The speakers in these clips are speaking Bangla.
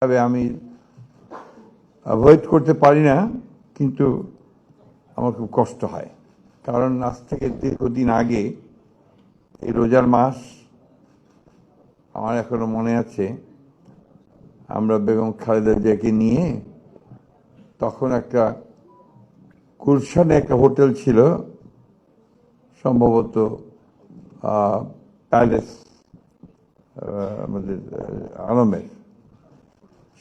তবে আমি অ্যাভয়েড করতে পারি না, কিন্তু আমার খুব কষ্ট হয়। কারণ আজ থেকে দীর্ঘদিন আগে, এই রোজার মাস, আমার এখনো মনে আছে, আমরা বেগম খালেদা জিয়াকে নিয়ে তখন একটা গুলশানে একটা হোটেল ছিল, সম্ভবত প্যালেস, আমাদের আলমের,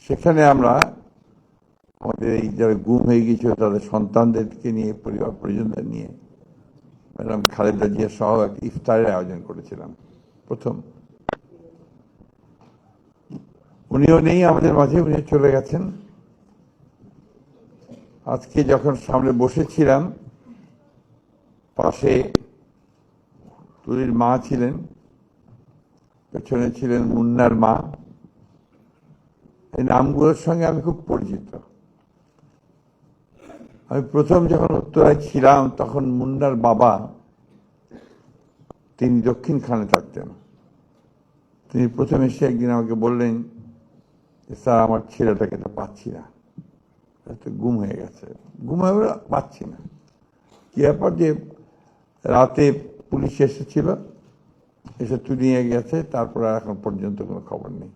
সেখানে আমরা আমাদের এই যারা গুম হয়ে গিয়েছিল তাদের সন্তানদেরকে নিয়ে, পরিবার পরিজনদের নিয়ে ম্যাডাম খালেদা জিয়া সহ একটা ইফতারের আয়োজন করেছিলাম প্রথম। উনিও নেই আমাদের মাঝে, উনি চলে গেছেন। আজকে যখন সামনে বসেছিলাম, পাশে তুলির মা ছিলেন, পেছনে ছিলেন মুন্নার মা। এই নামগুলোর সঙ্গে আমি খুব পরিচিত। আমি প্রথম যখন উত্তরায় ছিলাম তখন মুন্নার বাবা, তিনি দক্ষিণখানে থাকতেন। তিনি প্রথম এসে একদিন আমাকে বললেন, স্যার আমার ছেলেটাকে তো পাচ্ছি না, গুম হয়ে গেছে। গুম হয়ে পাচ্ছি না, কি ব্যাপার? যে রাতে পুলিশ এসেছিল, এসে তুলিয়ে গেছে, তারপর আর এখন পর্যন্ত কোনো খবর নেই।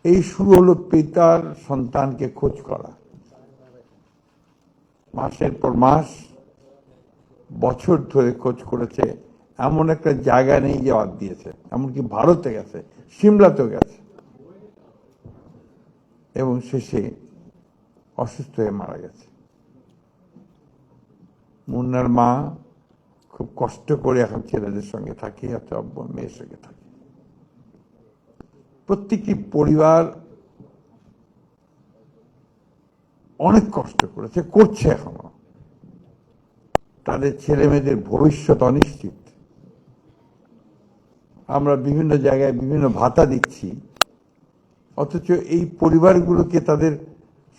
এই শুরু হলো পিতার সন্তানকে খোঁজ করা। মাসের পর মাস, বছর ধরে খোঁজ করেছে। এমন একটা জায়গা নেই যে বাদ দিয়েছে। এমনকি ভারতে গেছে, সিমলাতেও গেছে, এবং শেষে অসুস্থ হয়ে মারা গেছে। মুন্নার মা খুব কষ্ট করে এখন ছেলেদের সঙ্গে থাকে, অথবা মেয়ের সঙ্গে থাকে। প্রত্যেকটি পরিবার অনেক কষ্ট করেছে, করছে এখনো। তাদের ছেলে মেয়েদের ভবিষ্যৎ অনিশ্চিত। আমরা বিভিন্ন জায়গায় বিভিন্ন ভাতা দিচ্ছি, অথচ এই পরিবারগুলোকে, তাদের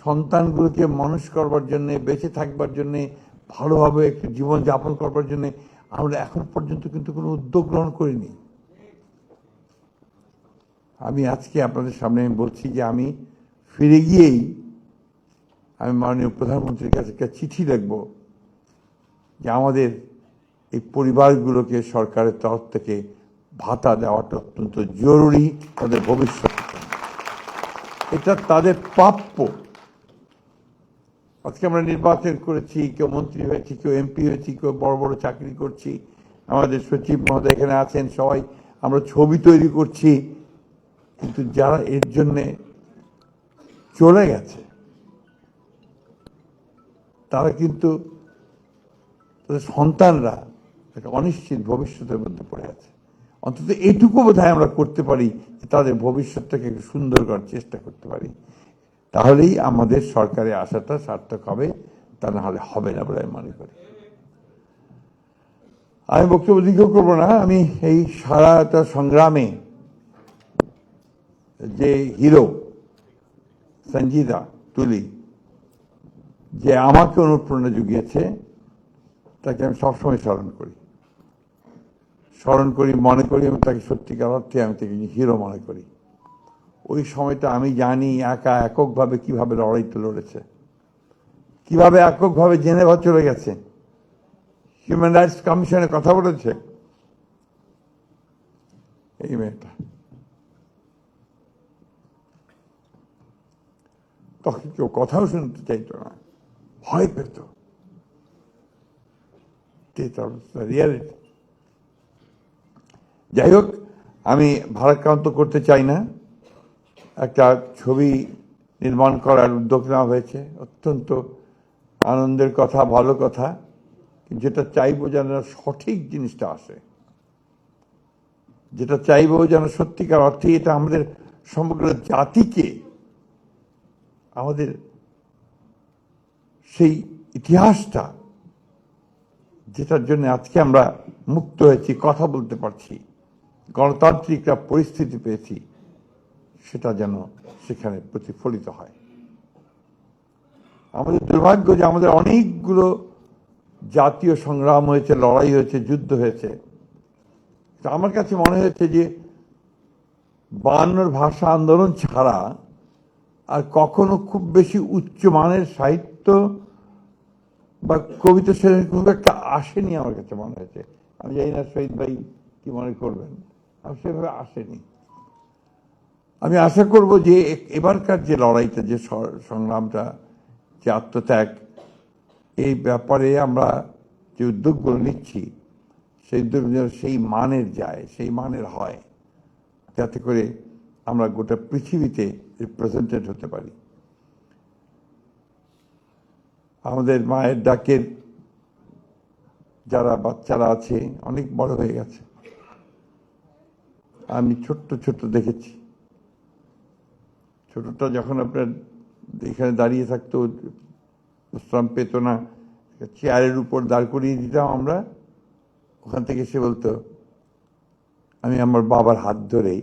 সন্তানগুলোকে মানুষ করবার জন্য, বেঁচে থাকবার জন্য, ভালোভাবে একটু জীবন যাপন করবার জন্য আমরা এখন পর্যন্ত কিন্তু কোনো উদ্যোগ গ্রহণ করিনি। আমি আজকে আপনাদের সামনে বলছি যে আমি ফিরে গিয়েই আমি মাননীয় প্রধানমন্ত্রীর কাছে একটা চিঠি লিখব যে আমাদের এই পরিবারগুলোকে সরকারের তরফ থেকে ভাতা দেওয়াটা অত্যন্ত জরুরি, তাদের ভবিষ্যৎ, এটা তাদের প্রাপ্য। আজকে আমরা নির্বাচন করেছি, কেউ মন্ত্রী হয়েছি, কেউ এমপি হয়েছি, কেউ বড় বড় চাকরি করছি, আমাদের সচিব মহোদয় এখানে আছেন, সবাই আমরা ছবি তৈরি করছি, কিন্তু যারা এর জন্যে চলে গেছে তারা কিন্তু, তাদের সন্তানরা একটা অনিশ্চিত ভবিষ্যতের মধ্যে পড়ে আছে। অন্তত এইটুকু বোধহয় আমরা করতে পারি যে তাদের ভবিষ্যৎটাকে একটু সুন্দর করার চেষ্টা করতে পারি, তাহলেই আমাদের সরকারে আসাটা সার্থক হবে। তা না হলে হবে না বলে আমি মনে করি। আমি বক্তব্য দীর্ঘ করবো না। আমি এই সারাটা সংগ্রামে যে হিরো সঞ্জিদা তুলি, যে আমাকে অনুপ্রেরণা জুগিয়েছে, তাকে আমি সবসময় স্মরণ করি, মনে করি, এবং তাকে সত্যিকার অর্থে আমি তাকে হিরো মনে করি। ওই সময়টা আমি জানি এককভাবে কিভাবে লড়াইটা লড়েছে, কিভাবে এককভাবে জেনেভা চলে গেছে, হিউম্যান রাইটস কমিশনে কথা বলেছে। এই মেয়েটা তখন কেউ কথাও শুনতে চাইতো না, ভয় পেত। রিয়ালিটি। যাই হোক, আমি ভারাক্রান্ত করতে চাই না। একটা ছবি নির্মাণ করার উদ্যোগ নেওয়া হয়েছে, অত্যন্ত আনন্দের কথা, ভালো কথা। যেটা চাইবো যেন সঠিক জিনিসটা আসে, যেটা চাইবো যেন সত্যিকার অর্থে এটা আমাদের সমগ্র জাতিকে, আমাদের সেই ইতিহাসটা, যেটার জন্য আজকে আমরা মুক্ত হয়েছি, কথা বলতে পারছি, গণতান্ত্রিক একটা পরিস্থিতি পেয়েছি, সেটা যেন সেখানে প্রতিফলিত হয়। আমাদের দুর্ভাগ্য যে আমাদের অনেকগুলো জাতীয় সংগ্রাম হয়েছে, লড়াই হয়েছে, যুদ্ধ হয়েছে। আমার কাছে মনে হয়েছে যে 52 ভাষা আন্দোলন ছাড়া আর কখনো খুব বেশি উচ্চমানের সাহিত্য বা কবিতা শ্রেণীর খুব একটা আসেনি আমার কাছে মনে হয়েছে। আমি জানি না শহীদ ভাই কি মনে করবেন, আমি সেভাবে আসেনি। আমি আশা করব যে এবারকার যে লড়াইটা, যে সংগ্রামটা, যে আত্মত্যাগ, এই ব্যাপারে আমরা যে উদ্যোগগুলো নিচ্ছি সেই উদ্যোগ যেন সেই মানের যায়, সেই মানের হয়, যাতে করে আমরা গোটা পৃথিবীতে রিপ্রেজেন্টেড হতে পারি। আমাদের মায়ের ডাকের যারা বাচ্চারা আছে অনেক বড় হয়ে গেছে। আমি ছোট্ট ছোট্ট দেখেছি, ছোটটা যখন আপনার এখানে দাঁড়িয়ে থাকতো, বিশ্রাম পেত না, চেয়ারের উপর দাঁড় করিয়ে দিতাম আমরা, ওখান থেকে সে বলতো আমি আমার বাবার হাত ধরেই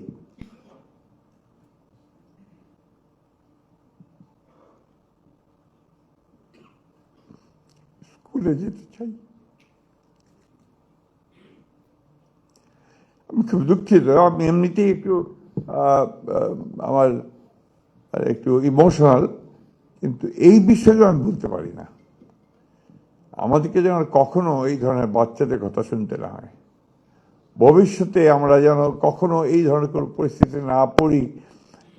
স্কুলে যেতে চাই। আমি খুব দুঃখিত, আমি এমনিতেই একটু আমার একটু ইমোশনাল, কিন্তু এই বিষয়ে আমি বলতে পারি না। আমাদেরকে যেন কখনো এই ধরনের বাচ্চাদের কথা শুনতে না হয়, ভবিষ্যতে আমরা যেন কখনো এই ধরনের কোনো পরিস্থিতি না পড়ি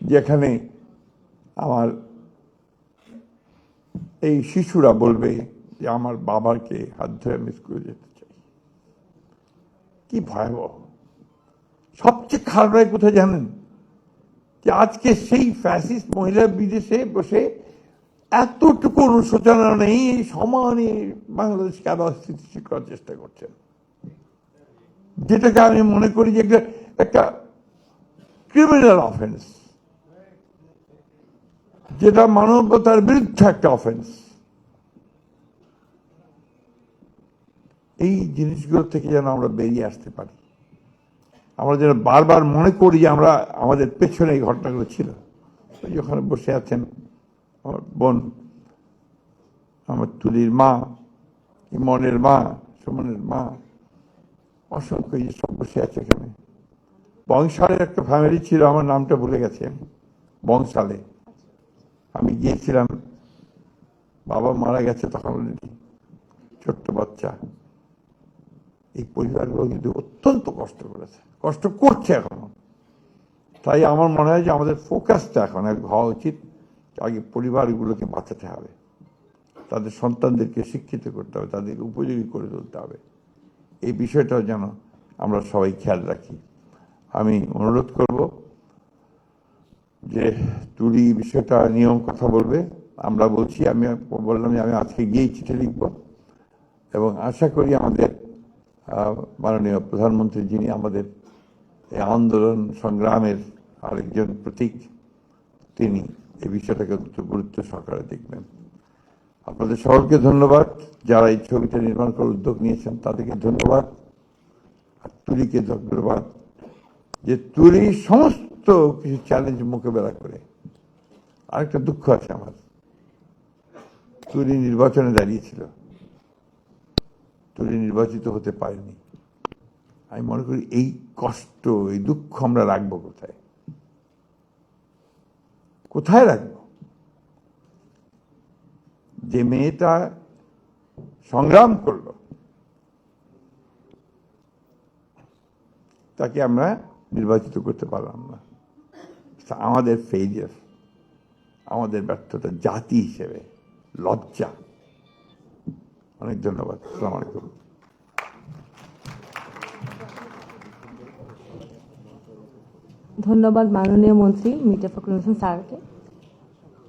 যেখানে আমার এই শিশুরা বলবে যে আমার বাবাকে হাত ধরে আমি স্কুলে যেতে চাই। কি ভয়াবহ! সবচেয়ে খারাপ লাগে কোথায় জানেন? যে আজকে সেই ফ্যাসিস্ট মহিলা বিদেশে বসে এতটুকু অনুশোচনা নেই, সমানে বাংলাদেশকে আবার স্থিতিশীল করার চেষ্টা করছেন, যেটাকে আমি মনে করি যে একটা ক্রিমিনাল অফেন্স, যেটা মানবতার বিরুদ্ধে একটা অফেন্স। এই জিনিসগুলো থেকে যেন আমরা বেরিয়ে আসতে পারি, আমরা যেন বারবার মনে করি যে আমরা আমাদের পেছনে এই ঘটনাগুলো ছিল। ওখানে বসে আছেন আমার বোন, আমার তুলির মা, ইমনের মা, সুমনের মা, অসংখ্য সব বসে আছে এখানে। বংশালের একটা ফ্যামিলি ছিল, আমার নামটা ভুলে গেছে, বংশালে আমি গিয়েছিলাম, বাবা মারা গেছে তখন, ছোট্ট বাচ্চা। এই পরিবারগুলো কিন্তু অত্যন্ত কষ্ট করেছে, কষ্ট করছে এখনো। তাই আমার মনে হয় যে আমাদের ফোকাসটা এখন হওয়া উচিত, আগে পরিবারগুলোকে বাঁচাতে হবে, তাদের সন্তানদেরকে শিক্ষিত করতে হবে, তাদেরকে উপযোগী করে তুলতে হবে। এই বিষয়টাও যেন আমরা সবাই খেয়াল রাখি। আমি অনুরোধ করব যে তুলি বিষয়টা নিয়েও কথা বলবে, আমরা বলছি, আমি বললাম যে আমি আজকে গিয়েই চিঠি লিখব, এবং আশা করি আমাদের মাননীয় প্রধানমন্ত্রী, যিনি আমাদের এই আন্দোলন সংগ্রামের আরেকজন প্রতীক, তিনি এই বিষয়টাকে গুরুত্ব সহকারে দেখবেন। আপনাদের সকলকে ধন্যবাদ, যারা এই ছবিটা নির্মাণ করার উদ্যোগ নিয়েছেন তাদেরকে ধন্যবাদ, আর তুলিকে ধন্যবাদ যে তুলি সমস্ত কিছু চ্যালেঞ্জ মোকাবেলা করে। আরেকটা দুঃখ আছে আমার, তুলি নির্বাচনে দাঁড়িয়েছিল, তুলি নির্বাচিত হতে পারেনি। আমি মনে করি এই কষ্ট, এই দুঃখ আমরা রাখবো কোথায়, কোথায় রাখবো? যে মেয়েটা সংগ্রাম করলো তাকে আমরা নির্বাচিত করতে পারলাম না। আমাদের ফেইলিয়ার, আমাদের ব্যর্থতা জাতি হিসেবে লজ্জা। অনেক ধন্যবাদ। আসসালামু আলাইকুম। ধন্যবাদ মাননীয় মন্ত্রী মির্জা ফখরুল হোসেন স্যারকে।